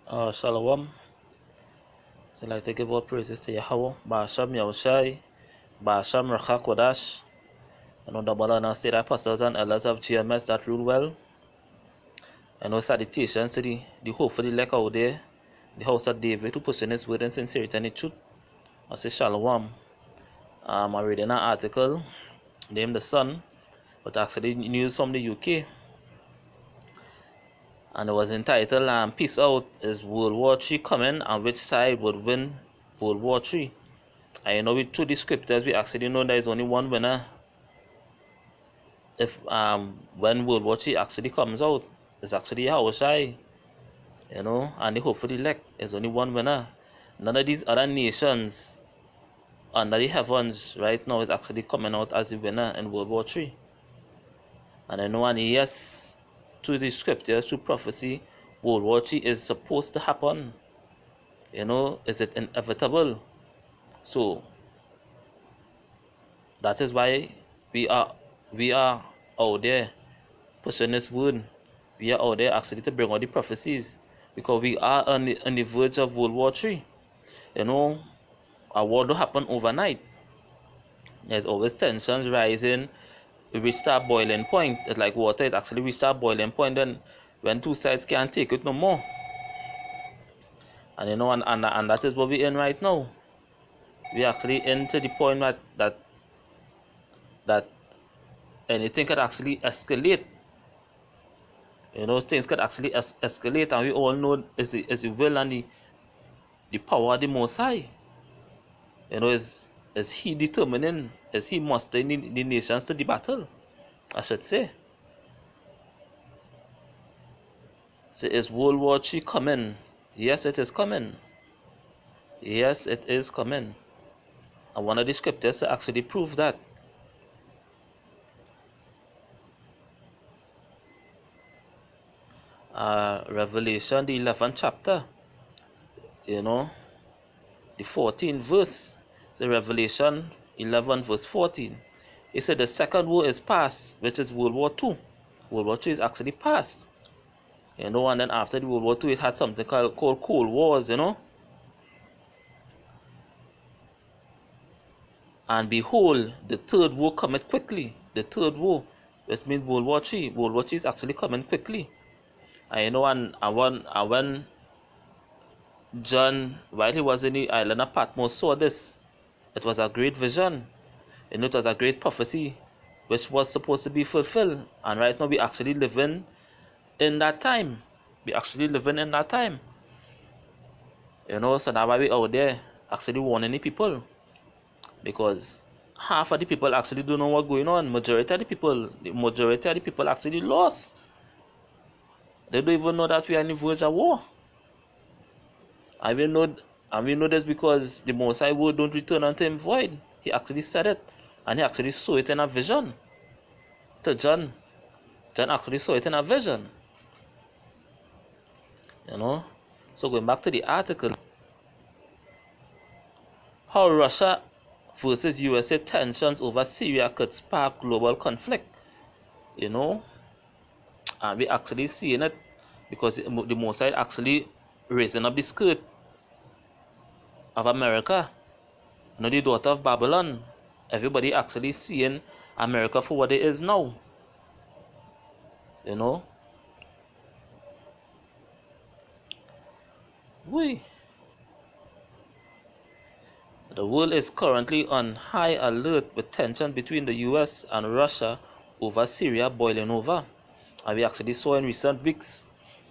Shalom. So like to give all praises to Yahweh, Ba'asham Yahushai, Ba'asham Racha Kodash, and on the Balana State Apostles and Elders of GMS that rule well. And no salutations to the hopefully like out there, the house of David, who pushing his word in sincerity and the truth. I say Shalom. I'm reading an article named The Sun, but actually news from the UK. And it was entitled Peace Out, is World War III coming and which side would win World War III? And you know, through the scriptures, we actually know there is only one winner. If when World War III actually comes out, it's actually Yahushai, you know, and the hopefully elect is only one winner. None of these other nations under the heavens right now is actually coming out as the winner in World War III. And I know, and yes, through the scriptures, through prophecy, World War III is supposed to happen. You know, is it inevitable? So that is why we are out there pushing this word. We are out there actually to bring out the prophecies, because we are on the verge of World War III. You know, a war don't happen overnight. There's always tensions rising. We reach that boiling point. It's like water. It actually reached that boiling point, then when two sides can't take it no more. And you know, and that is what we're in right now. We actually into the point that anything could actually escalate. You know, things could actually escalate, and we all know is the will and the power of the Most High. You know, is He determining, is He mustering the nations to the battle, I should say. So is World War III coming? Yes, it is coming. Yes, it is coming. And one of the scriptures to actually prove that. Revelation, the 11th chapter, you know, the 14th verse. So Revelation 11 verse 14. It said the second war is past, which is World War II. World War II is actually past. You know, and then after the World War II, it had something called Cold Wars, you know. And behold, the third war cometh quickly. The third war, which means World War III. World War III is actually coming quickly. And you know, and when John, while he was in the island of Patmos, saw this, it was a great vision. You know, it was a great prophecy, which was supposed to be fulfilled. And right now, we actually living in that time. We actually living in that time. You know, so that's why we out there actually warning the people. Because half of the people actually don't know what's going on. Majority of the people actually lost. They don't even know that we are in the verge of war. And we know this because the Most High word don't return unto him void. He actually said it, and he actually saw it in a vision to John. John actually saw it in a vision. You know. So going back to the article, how Russia versus USA tensions over Syria could spark global conflict. You know, and we actually seeing it because the Mossad actually raising up the skirt of America. You know, the daughter of Babylon. Everybody actually seeing America for what it is now. You know. The world is currently on high alert with tension between the US and Russia over Syria boiling over. And we actually saw in recent weeks,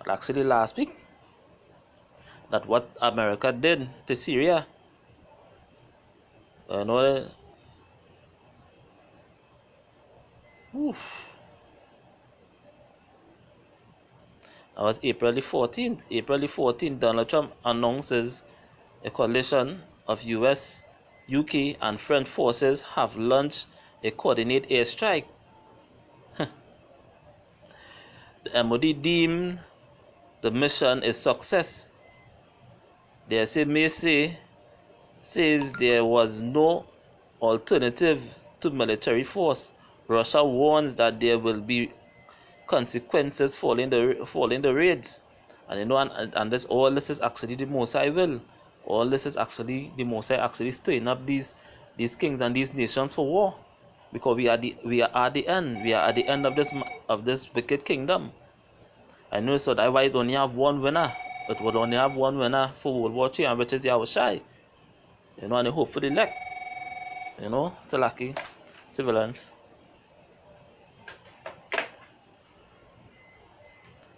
actually last week, that what America did to Syria, you know, that was April the 14th. April the 14th, Donald Trump announces a coalition of US, UK, and French forces have launched a coordinated airstrike. The MOD deemed the mission a success. The SMA says there was no alternative to military force. Russia warns that there will be consequences following the raids. And and this all this is actually the Mosai will. All this is actually the Mosai actually stirring up these kings and these nations for war, because we are at the end. We are at the end of this wicked kingdom. I know, so that's why it only have one winner. It would only have one winner for World War III, and which is Yahushai. And I hope for the elect. Salaki, civilians.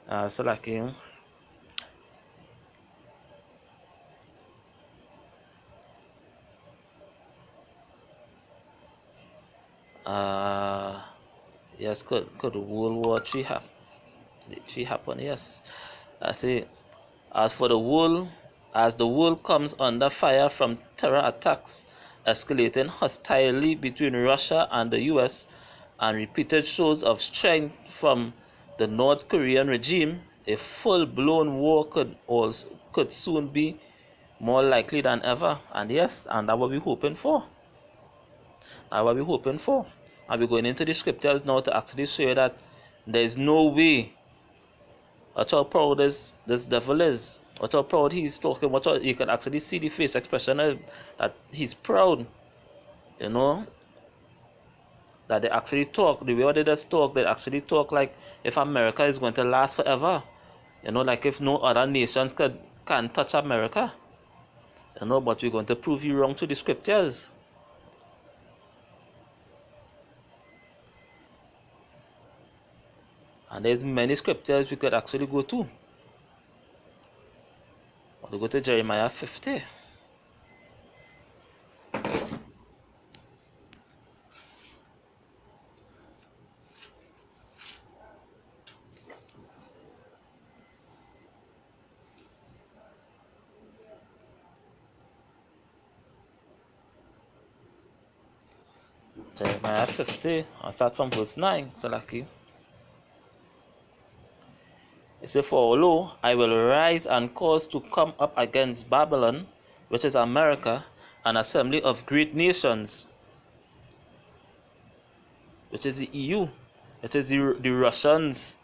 Salaki. Yes, could World War III happen? Yes. I say, as for the world, as the world comes under fire from terror attacks escalating hostility between Russia and the US, and repeated shows of strength from the North Korean regime, a full-blown war could soon be more likely than ever. And yes, and that's what we're hoping for. That's what we're hoping for. And we're going into the scriptures now to actually show you that there's no way. Watch how proud this devil is. Watch how proud he's talking. Watch how you can actually see the face expression of that he's proud. That they actually talk, the way they just talk, they actually talk like if America is going to last forever. Like if no other nations can touch America. But we're going to prove you wrong to the scriptures. And there's many scriptures we could actually go to. Or to go to Jeremiah 50. Jeremiah 50, I'll start from verse 9. Salaki. It says, "For lo, I will rise and cause to come up against Babylon, which is America, an assembly of great nations," which is the EU. It is the Russians.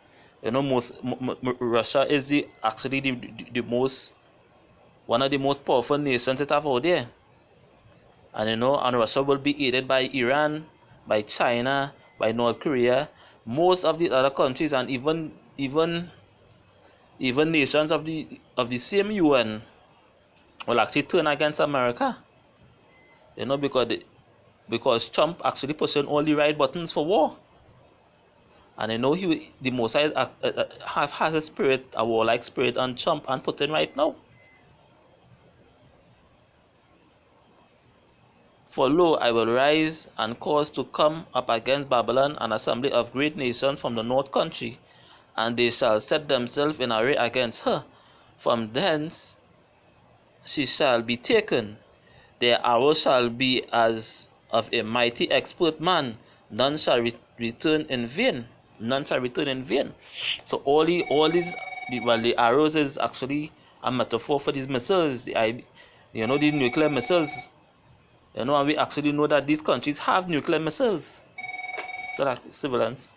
Russia is actually the most, one of the most powerful nations it have out there. And Russia will be aided by Iran, by China, by North Korea, most of the other countries, and even nations of the same UN will actually turn against America. Because Trump actually pushing all the right buttons for war. And the Mosai has a spirit, a warlike spirit on Trump and Putin right now. "For lo, I will rise and cause to come up against Babylon an assembly of great nations from the north country, and they shall set themselves in array against her. From thence she shall be taken. Their arrows shall be as of a mighty expert man. None shall return in vain." None shall return in vain. So all these, the arrows is actually a metaphor for these missiles. These nuclear missiles. And we actually know that these countries have nuclear missiles. So that civilians.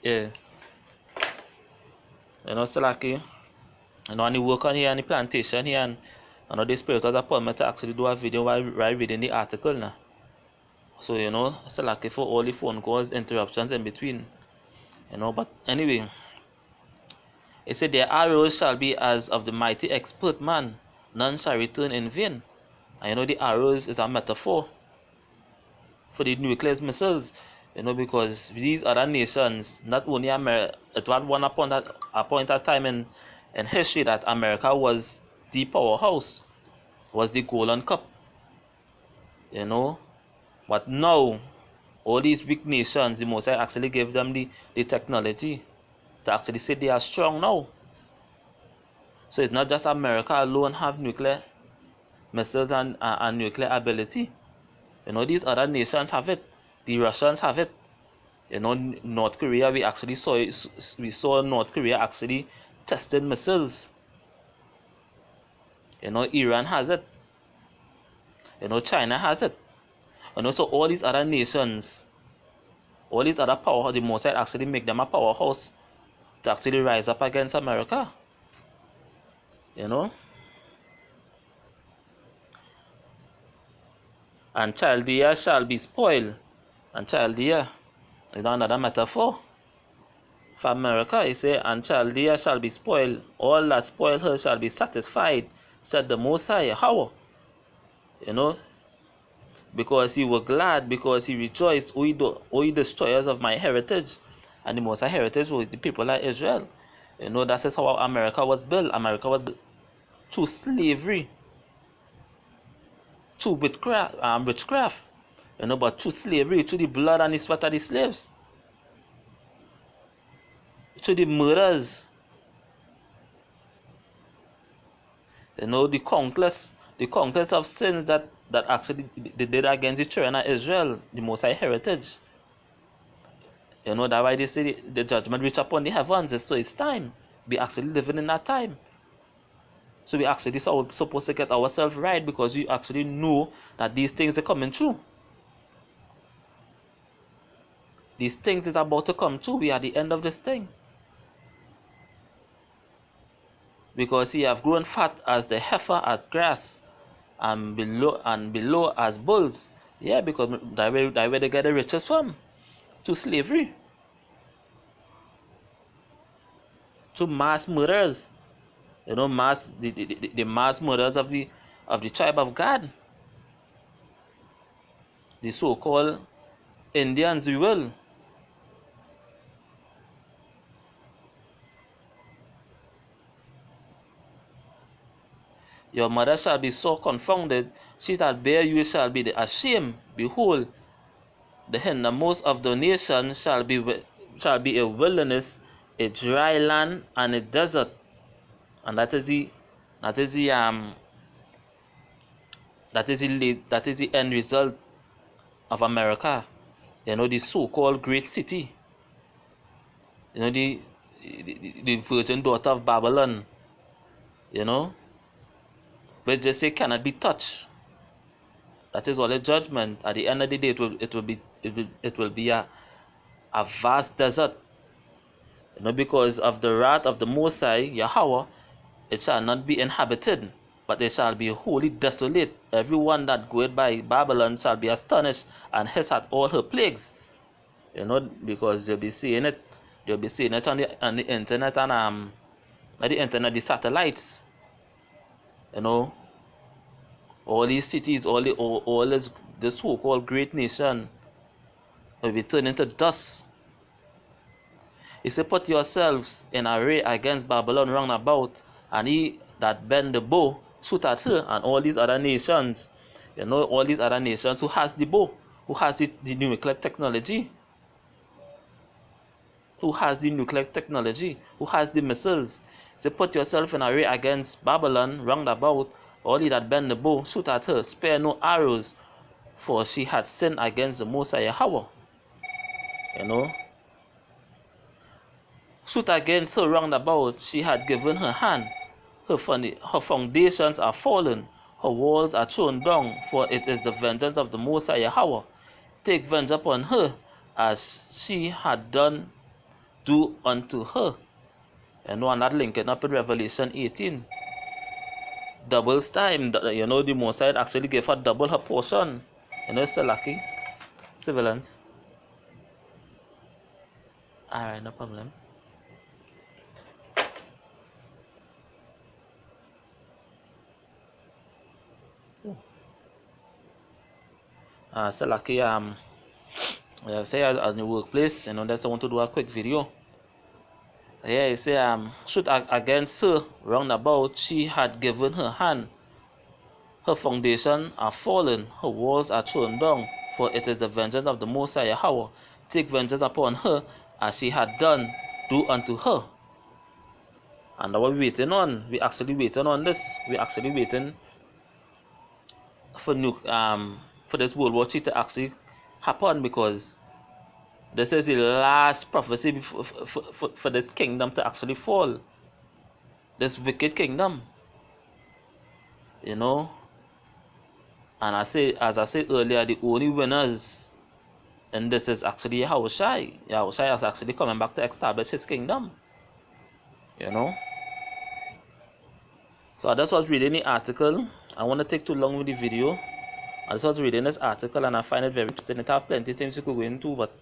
Yeah. Salaki. And the work on here and the plantation here, and the spirit was upon me to actually do a video while reading the article now. So Salaki for all the phone calls, interruptions in between. But anyway. It said, "Their arrows shall be as of the mighty expert man, none shall return in vain." And the arrows is a metaphor for the nuclear missiles, because these other nations, not only America, it was one upon a point of time in history that America was the powerhouse, was the golden cup. But now all these weak nations, the Mosai actually gave them the technology to actually say they are strong now. So it's not just America alone have nuclear missiles and nuclear ability. These other nations have it. The Russians have it. North Korea, we saw North Korea actually testing missiles. Iran has it. China has it. So all these other nations, all these other power, the Mossad actually make them a powerhouse to actually rise up against America. You know? And Chaldea shall be spoiled. And Chaldea is another metaphor for America. He say, and Chaldea shall be spoiled. All that spoil her shall be satisfied, said the Most High Yahweh. You know? Because he was glad, because he rejoiced, O ye destroyers of my heritage. And the Most High heritage was the people of Israel. You know, that is how America was built. America was built through slavery, through witchcraft. You know, but through slavery, through the blood and the sweat of the slaves, through the murders. You know, the conquest of sins that actually they did against the children of Israel, the Most High heritage. You know, that's why they say the judgment reach upon the heavens. So it's time. We actually living in that time. So we actually supposed to get ourselves right, because we actually know that these things are coming true. These things is about to come true. We are at the end of this thing. Because he have grown fat as the heifer at grass, and below as bulls. Yeah, because that way they get the riches from. To slavery. To mass murders. You know, the mass murders of the tribe of God. The so-called Indians, we will. Your mother shall be so confounded, she that bare you shall be ashamed. Behold, the hindermost of the nation shall be a wilderness, a dry land, and a desert. And that is the end result of America. You know, the so-called great city. You know, the virgin daughter of Babylon. You know, which they say cannot be touched. That is all a judgment. At the end of the day, it will be a vast desert. You know, because of the wrath of the Most High Yahweh, it shall not be inhabited, but it shall be wholly desolate. Everyone that goeth by Babylon shall be astonished and hiss at all her plagues. You know, because they'll be seeing it on the internet, and on the internet, the satellites. You know, all these cities, all this so-called great nation will be turned into dust. He said, put yourselves in array against Babylon round about, and he that bend the bow, shoot at her. And all these other nations, you know, all these other nations who has the bow, who has the nuclear technology, who has the missiles. He said, put yourself in array against Babylon round about, all he that bend the bow, shoot at her, spare no arrows, for she had sinned against the Most High Yahweh. You know, shoot against her round about, she had given her hand. Her foundations are fallen, her walls are thrown down, for it is the vengeance of the Most High Yahweh. Take vengeance upon her, as she had done, do unto her. You know, and that linking up in Revelation 18. Doubles time, you know, the Most High actually gave her double her portion. You know, it's still lucky. Civilians. Alright, no problem. Still lucky, say at the workplace, you know, that's I want to do a quick video. Yeah, he say, shoot against her round about, she had given her hand. Her foundation are fallen, her walls are thrown down, for it is the vengeance of the Most High Yahweh. Take vengeance upon her, as she had done, do unto her. And what we're waiting on, we actually waiting on this. We're actually waiting for this World War III to actually happen, because this is the last prophecy for this kingdom to actually fall. This wicked kingdom. You know. And as I said earlier, the only winners And this is actually Yahushai. Yahushai is actually coming back to establish his kingdom. You know? So I just was reading the article. I want to take too long with the video. I just was reading this article and I find it very interesting. It has plenty of things you could go into, but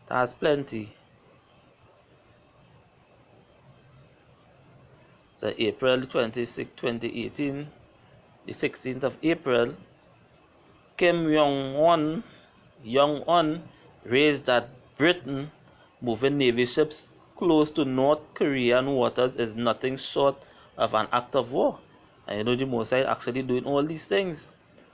it has plenty. So April 26, 2018, the 16th of April, Kim Jong-un raised that Britain moving Navy ships close to North Korean waters is nothing short of an act of war. And you know, the Mossad actually doing all these things.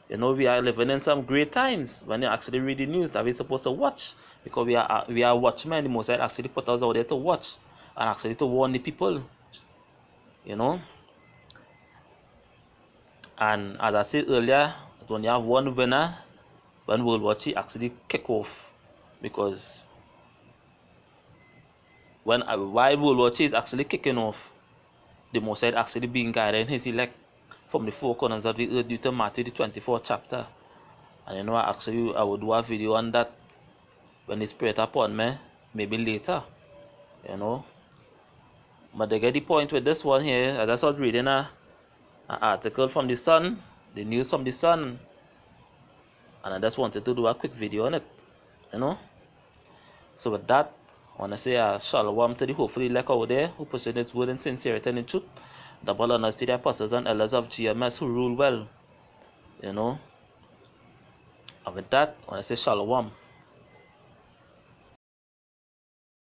You know, we are living in some great times when you actually read the news that we're supposed to watch, because we are watchmen. The Mossad actually put us out there to watch and actually to warn the people. You know, and as I said earlier, when you have one winner, when World War III actually kick off, because while World War III is actually kicking off, the Mossad actually being guided in his elect from the four corners of the earth due to Matthew the 24th chapter. And you know, I would do a video on that when the Spirit upon me, maybe later. You know, but they get the point with this one here. I just was reading an article from the Sun, the news from the Sun, and I just wanted to do a quick video on it. You know. So with that, I want to say a shalom to the hopefully elect out there who pursue this word in sincerity and in truth. Double honors to the apostles and elders of GMS who rule well. You know. And with that, I want to say shalom.